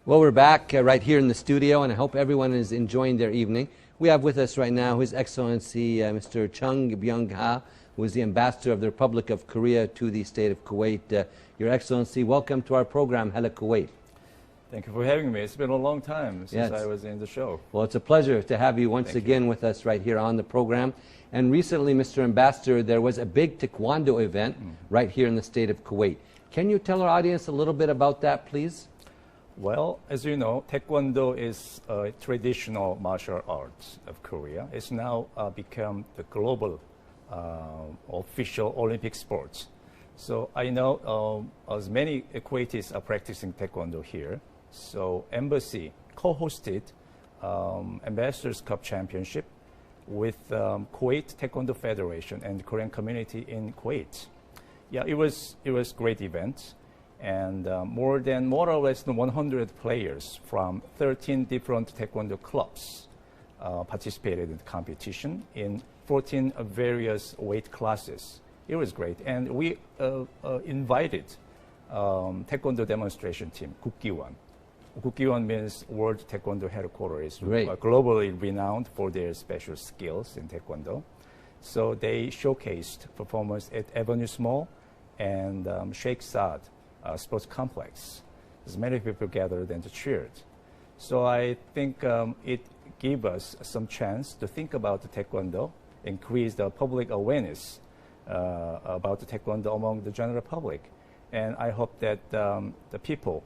Well, we're back right here in the studio, and I hope everyone is enjoying their evening. We have with us right now His Excellency Mr. Chung Byung-ha, who is the Ambassador of the Republic of Korea to the State of Kuwait. Your Excellency, welcome to our program, HALA Kuwait. Thank you for having me. It's been a long time since I was in the show. Well, it's a pleasure to have you once again with us right here on the program. And recently, Mr. Ambassador, there was a big taekwondo event right here in the State of Kuwait. Can you tell our audience a little bit about that, please? Well, as you know, taekwondo is a traditional martial arts of Korea. It's now become the global official Olympic sport. So I know as many Kuwaitis are practicing taekwondo here. So Embassy co-hosted Ambassadors Cup Championship with Kuwait Taekwondo Federation and Korean community in Kuwait. Yeah, it was great event. And more or less 100 players from 13 different taekwondo clubs participated in the competition in 14 various weight classes. It was great. And we invited taekwondo demonstration team, Kukkiwon. Kukkiwon means World Taekwondo Headquarters. Globally renowned for their special skills in taekwondo. So they showcased performance at Avenues Mall and Sheikh Saad sports complex. As many people gathered and cheered. So I think it gave us some chance to think about the taekwondo, increase the public awareness about the taekwondo among the general public. And I hope that the people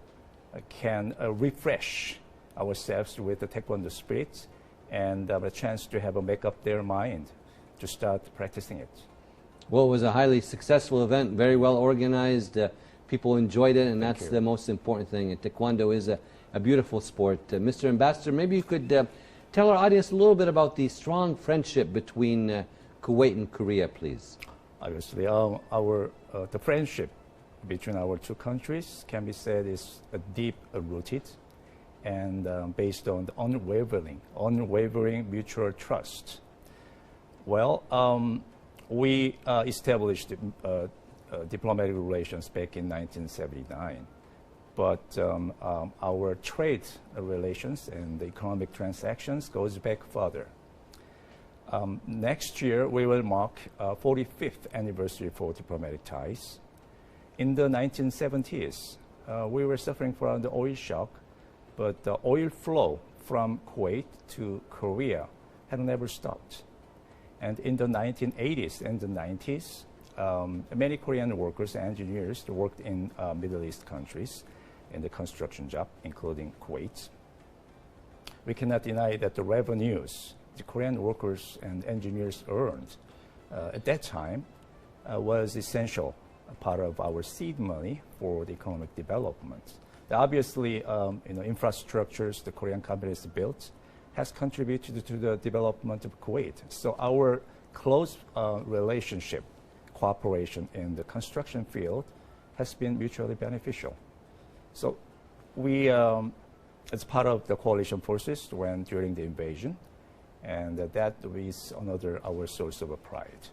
can refresh ourselves with the taekwondo spirit and have a chance to have a make up their mind to start practicing it. Well, it was a highly successful event, very well organized. People enjoyed it, and that's the most important thing. And taekwondo is a beautiful sport. Mr. Ambassador, maybe you could tell our audience a little bit about the strong friendship between Kuwait and Korea, please. Obviously, the friendship between our two countries can be said is deep-rooted and based on the unwavering mutual trust. Well, we established diplomatic relations back in 1979. But our trade relations and the economic transactions goes back further. Next year, we will mark 45th anniversary for diplomatic ties. In the 1970s, we were suffering from the oil shock, but the oil flow from Kuwait to Korea had never stopped. And in the 1980s and the 90s, many Korean workers and engineers worked in Middle East countries in the construction job, including Kuwait. We cannot deny that the revenues the Korean workers and engineers earned at that time was essential part of our seed money for the economic development. Obviously, infrastructures the Korean companies built has contributed to the development of Kuwait. So our close relationship cooperation in the construction field has been mutually beneficial. So we, as part of the coalition forces, went during the invasion, and that is another our source of pride.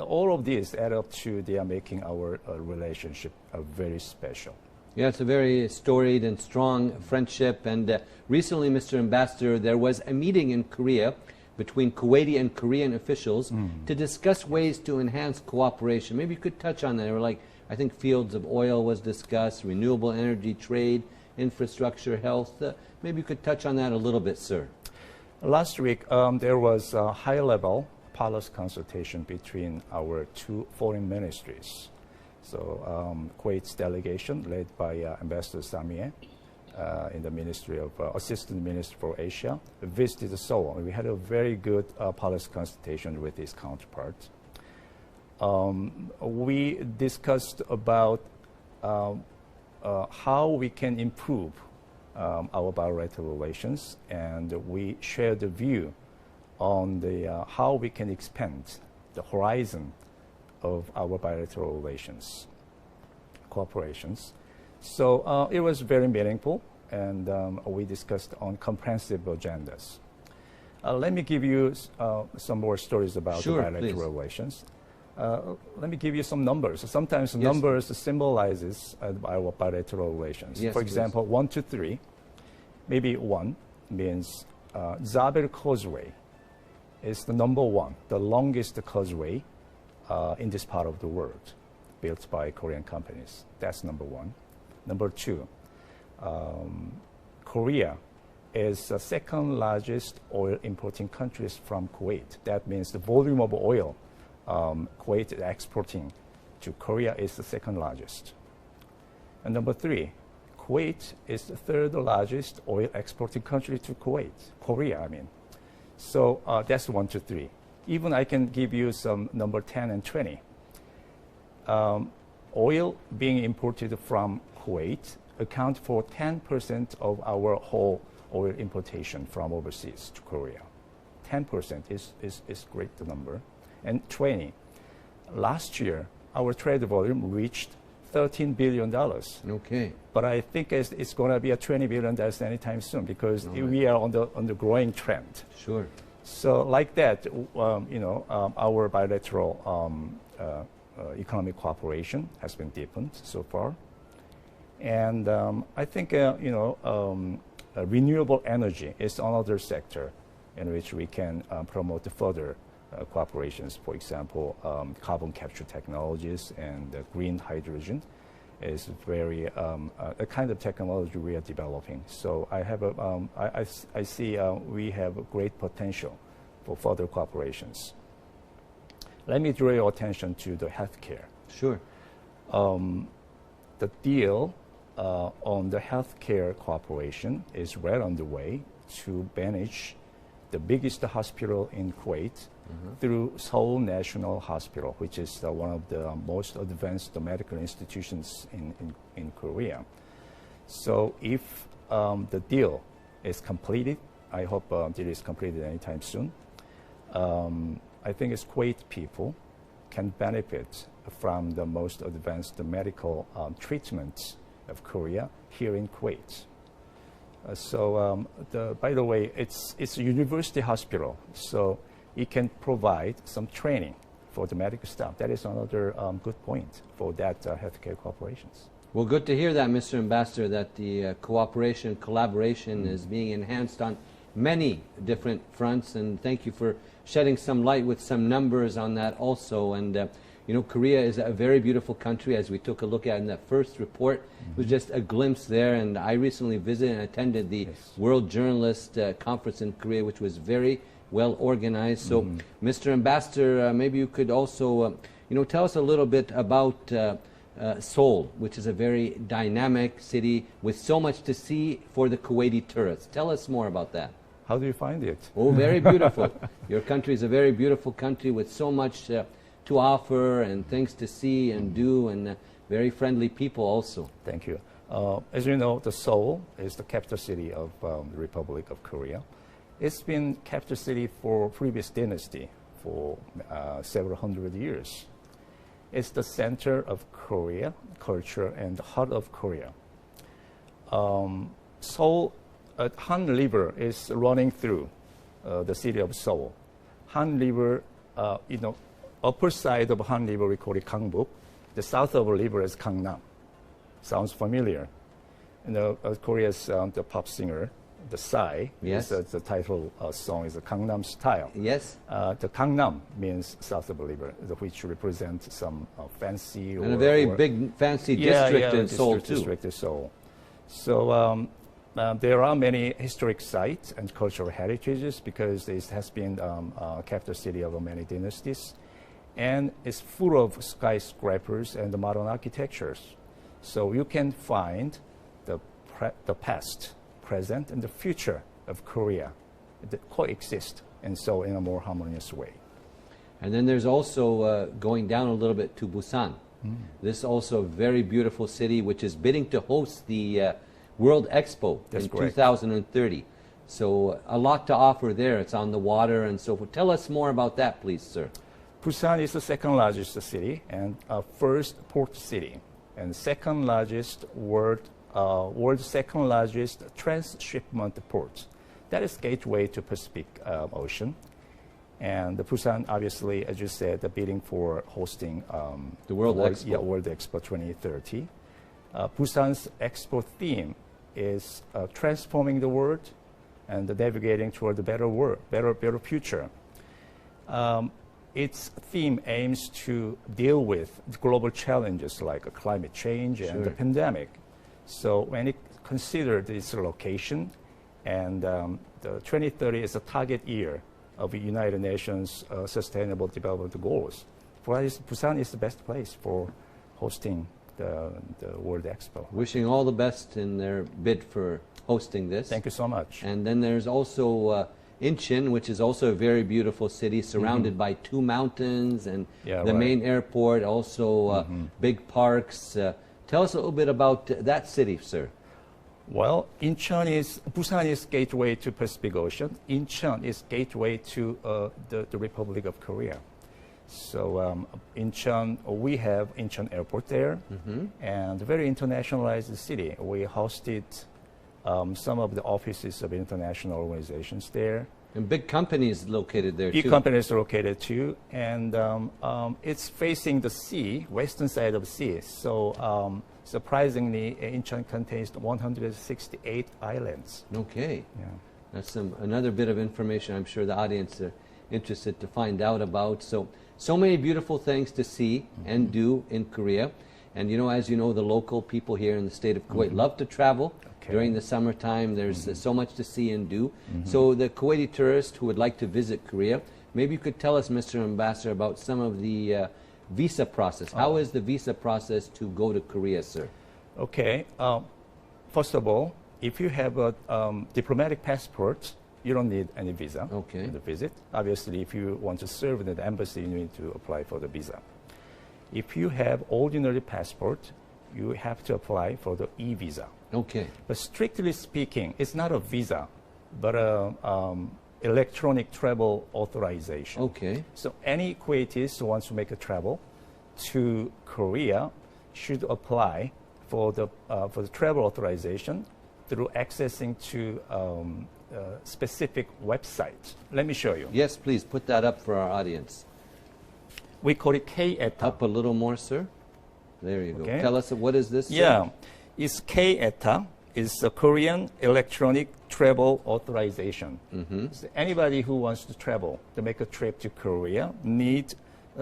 All of these add up to they are making our relationship very special. Yeah, it's a very storied and strong friendship. And recently, Mr. Ambassador, there was a meeting in Korea between Kuwaiti and Korean officials to discuss ways to enhance cooperation. Maybe you could touch on that. There were I think fields of oil was discussed, renewable energy, trade, infrastructure, health. Maybe you could touch on that a little bit, sir. Last week, there was a high-level policy consultation between our two foreign ministries. So Kuwait's delegation, led by Ambassador Samie, in the Ministry of Assistant Minister for Asia, visited Seoul. We had a very good policy consultation with his counterpart. We discussed about how we can improve our bilateral relations, and we shared the view on the how we can expand the horizon of our bilateral relations, cooperations. So it was very meaningful, and we discussed on comprehensive agendas. Let me give you some more stories about the bilateral relations. Let me give you some numbers. Sometimes numbers symbolizes our bilateral relations. For example, 1 to 3. maybe one means Zabel Causeway is the number one, the longest causeway in this part of the world, built by Korean companies. That's number one. Number two, Korea is the second largest oil importing country from Kuwait. That means the volume of oil Kuwait is exporting to Korea is the second largest. And number three, Kuwait is the third largest oil exporting country to Korea, I mean. So that's 1 to 3. Even I can give you some number 10 and 20. Oil being imported from Kuwait account for 10% of our whole oil importation from overseas to Korea. 10% is great number. And 20. Last year, our trade volume reached $13 billion. Okay. But I think it's going to be a $20 billion anytime soon because we are on the growing trend. Sure. So like that, our bilateral economic cooperation has been deepened so far. And I think, renewable energy is another sector in which we can promote further cooperations. For example, carbon capture technologies and green hydrogen is very a kind of technology we are developing. So I have I see we have a great potential for further cooperations. Let me draw your attention to the healthcare. Sure. The deal on the healthcare cooperation is well underway to manage the biggest hospital in Kuwait through Seoul National Hospital, which is one of the most advanced medical institutions in Korea. So if the deal is completed, I hope it is completed anytime soon, I think it's Kuwait people can benefit from the most advanced medical treatments of Korea here in Kuwait. By the way, it's a university hospital, so it can provide some training for the medical staff. That is another good point for that healthcare cooperations. Well, good to hear that, Mr. Ambassador, that the cooperation, collaboration is being enhanced on many different fronts, and thank you for shedding some light with some numbers on that also. And Korea is a very beautiful country, as we took a look at in that first report. It was just a glimpse there, and I recently visited and attended the World Journalist Conference in Korea, which was very well organized. So, Mr. Ambassador, maybe you could also, tell us a little bit about Seoul, which is a very dynamic city with so much to see for the Kuwaiti tourists. Tell us more about that. How do you find it? Oh, very beautiful. Your country is a very beautiful country with so much to offer and things to see and do, and very friendly people also. Thank you. As you know, the Seoul is the capital city of the Republic of Korea. It's been capital city for previous dynasty for several hundred years. It's the center of Korea, culture, and the heart of Korea. Seoul, Han River is running through the city of Seoul. Han River, upper side of Han River we call it Gangbuk. The south of the river is Gangnam. Sounds familiar. Korea's the pop singer, the Psy, yes. The title song is the Gangnam Style. Yes. The Gangnam means south of the river, which represents some fancy and a very big fancy district in Seoul too. District in Seoul. So there are many historic sites and cultural heritages because this has been capital city of many dynasties, and it's full of skyscrapers and the modern architectures. So you can find the past, present, and the future of Korea that coexist in Seoul in a more harmonious way. And then there's also going down a little bit to Busan. This is also a very beautiful city which is bidding to host the World Expo in 2030. So a lot to offer there. It's on the water and so forth. Tell us more about that, please, sir. Busan is the second largest city and first port city, and second largest world's second largest transshipment port. That is gateway to Pacific Ocean. And the Busan, obviously, as you said, the bidding for hosting the World Expo. Yeah, World Expo 2030. Busan's expo theme is transforming the world and navigating toward a better world, better future. Its theme aims to deal with global challenges like climate change and the pandemic. So when it considered its location, and the 2030 is a target year of the United Nations Sustainable Development Goals, for us, Busan is the best place for hosting the World Expo. Wishing all the best in their bid for hosting this. Thank you so much. And then there's also Incheon, which is also a very beautiful city surrounded by 2 mountains and the main airport, also big parks. Tell us a little bit about that city, sir. Well, Busan is gateway to Pacific Ocean. Incheon is gateway to the Republic of Korea. So Incheon, we have Incheon Airport there, and a very internationalized city. We hosted some of the offices of international organizations there. And big companies located there too. Big companies are located too, and it's facing the sea, western side of the sea. So surprisingly, Incheon contains 168 islands. Okay. Yeah. That's another bit of information I'm sure the audience are interested to find out about. So many beautiful things to see and do in Korea. And you know, as you know, the local people here in the state of Kuwait love to travel. During the summertime, there's so much to see and do. So the Kuwaiti tourist who would like to visit Korea, maybe you could tell us, Mr. Ambassador, about some of the visa process. How is the visa process to go to Korea, sir? Okay. First of all, if you have a diplomatic passport, you don't need any visa to visit. Obviously, if you want to serve in the embassy, you need to apply for the visa. If you have ordinary passport, you have to apply for the e-visa. Okay. But strictly speaking, it's not a visa, but an electronic travel authorization. Okay. So any Kuwaitis who wants to make a travel to Korea should apply for the travel authorization through accessing to specific website. Let me show you. Yes, please put that up for our audience. We call it K-ETA. Up a little more, sir. There you go. Okay. Tell us, what is this? Yeah, it's K-ETA. It's a Korean Electronic Travel Authorization. So anybody who wants to travel, to make a trip to Korea, need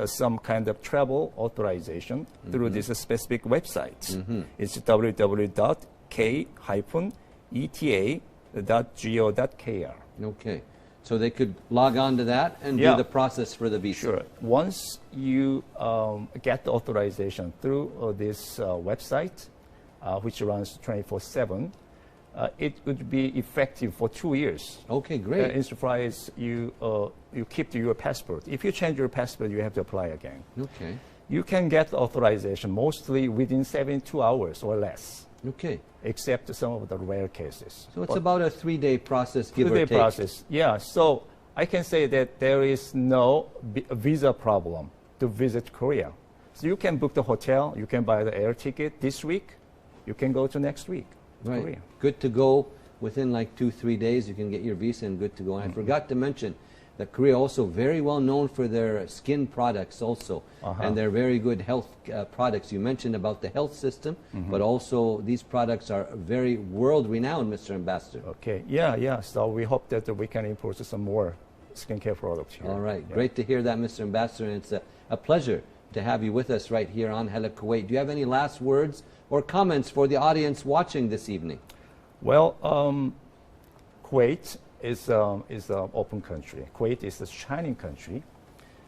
some kind of travel authorization through this specific website. It's www.k-eta.go.kr. Okay. So they could log on to that and do the process for the visa. Sure. Once you get the authorization through this website, which runs 24/7, it would be effective for 2 years. Okay, great. Insofar as you keep your passport. If you change your passport, you have to apply again. Okay. You can get the authorization mostly within 72 hours or less. Okay. Except some of the rare cases. So it's about a 3-day process, give or take. 3-day process, yeah. So I can say that there is no visa problem to visit Korea. So you can book the hotel, you can buy the air ticket this week, you can go to next week. Right. Korea. Good to go within like 2-3 days. You can get your visa and good to go. And I forgot to mention that Korea also very well known for their skin products also, and they're very good health products. You mentioned about the health system, but also these products are very world renowned, Mr. Ambassador. Okay, yeah. So we hope that we can import some more skincare products here. All right, great to hear that, Mr. Ambassador, and it's a pleasure to have you with us right here on HALA Kuwait. Do you have any last words or comments for the audience watching this evening? Well, Kuwait is an open country. Kuwait is a shining country.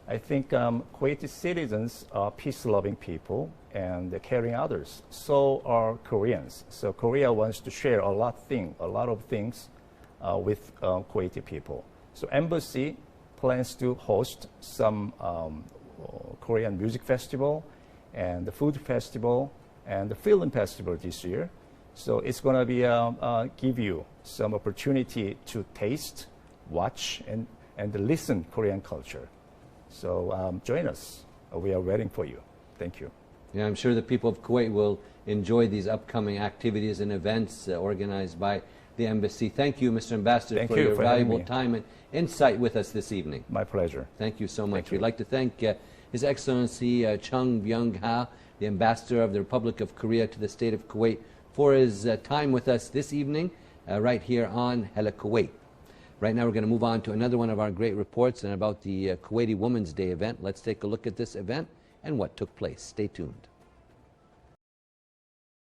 I think Kuwaiti citizens are peace-loving people and they're caring others. So are Koreans. So Korea wants to share a lot of things with Kuwaiti people. So embassy plans to host some Korean music festival and the food festival and the film festival this year. So it's going to be give you some opportunity to taste, watch, and listen Korean culture. So join us. We are waiting for you. Thank you. Yeah, I'm sure the people of Kuwait will enjoy these upcoming activities and events organized by the embassy. Thank you, Mr. Ambassador, for your valuable time and insight with us this evening. My pleasure. Thank you so much. We'd like to thank His Excellency Chung Byung-ha, the Ambassador of the Republic of Korea to the State of Kuwait, for his time with us this evening right here on HALA Kuwait. Right now we're going to move on to another one of our great reports and about the Kuwaiti Women's Day event. Let's take a look at this event and what took place. Stay tuned.